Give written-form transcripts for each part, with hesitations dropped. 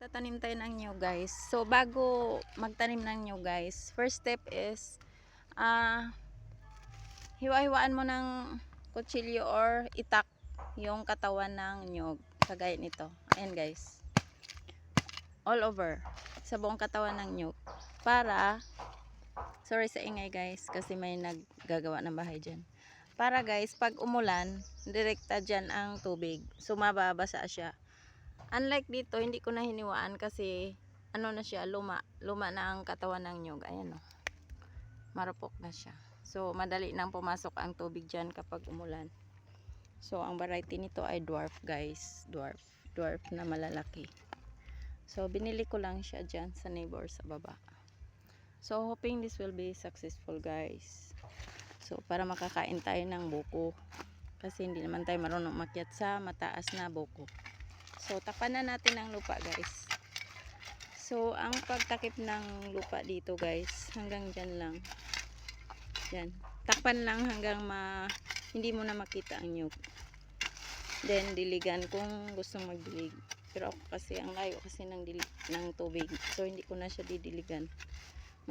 Tatanim tayo ng nyug guys. So bago magtanim ng nyug guys, first step is hiwa-hiwaan mo ng kutsilyo or itak yung katawan ng nyug. Kagaya nito. Ayan guys. All over. Sa buong katawan ng nyug. Para, sorry sa ingay guys kasi may naggagawa ng bahay dyan. Para guys, pag umulan, direkta dyan ang tubig. So mababasa siya. Unlike dito, hindi ko na hiniwaan kasi ano na siya, luma na ang katawan ng nyug. Ayan o. Marupok na siya. So madali nang pumasok ang tubig dyan kapag umulan. So ang variety nito ay dwarf guys. Dwarf na malalaki. So binili ko lang siya dyan sa neighbor sa baba. So hoping this will be successful guys. So para makakain tayo ng buko. Kasi hindi naman tayo marunong umakyat sa mataas na buko. So, takpan na natin ang lupa guys. So, ang pagtakip ng lupa dito guys, hanggang dyan lang. Yan. Takpan lang hanggang hindi mo na makita ang nyug. Then, diligan kung gusto magdilig. Pero ako kasi, ang layo kasi ng tubig. So, hindi ko na siya didiligan.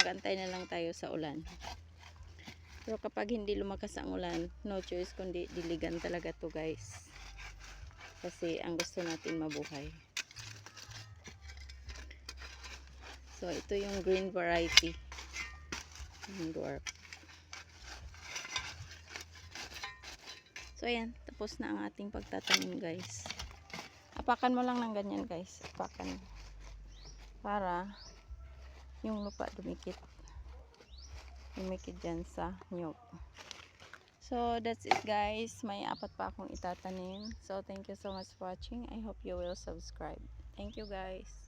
Magantay na lang tayo sa ulan. Pero kapag hindi lumakas ang ulan, no choice kundi diligan talaga to guys. Kasi ang gusto natin mabuhay. So ito yung green variety ng dwarf. So ayan, tapos na ang ating pagtatanim guys. Apakan mo lang ng ganyan guys. Apakan. Para yung lupa dumikit. Dumikit dyan sa nyug. So that's it guys. May 4 pa akong itatanim. So thank you so much for watching. I hope you will subscribe. Thank you guys.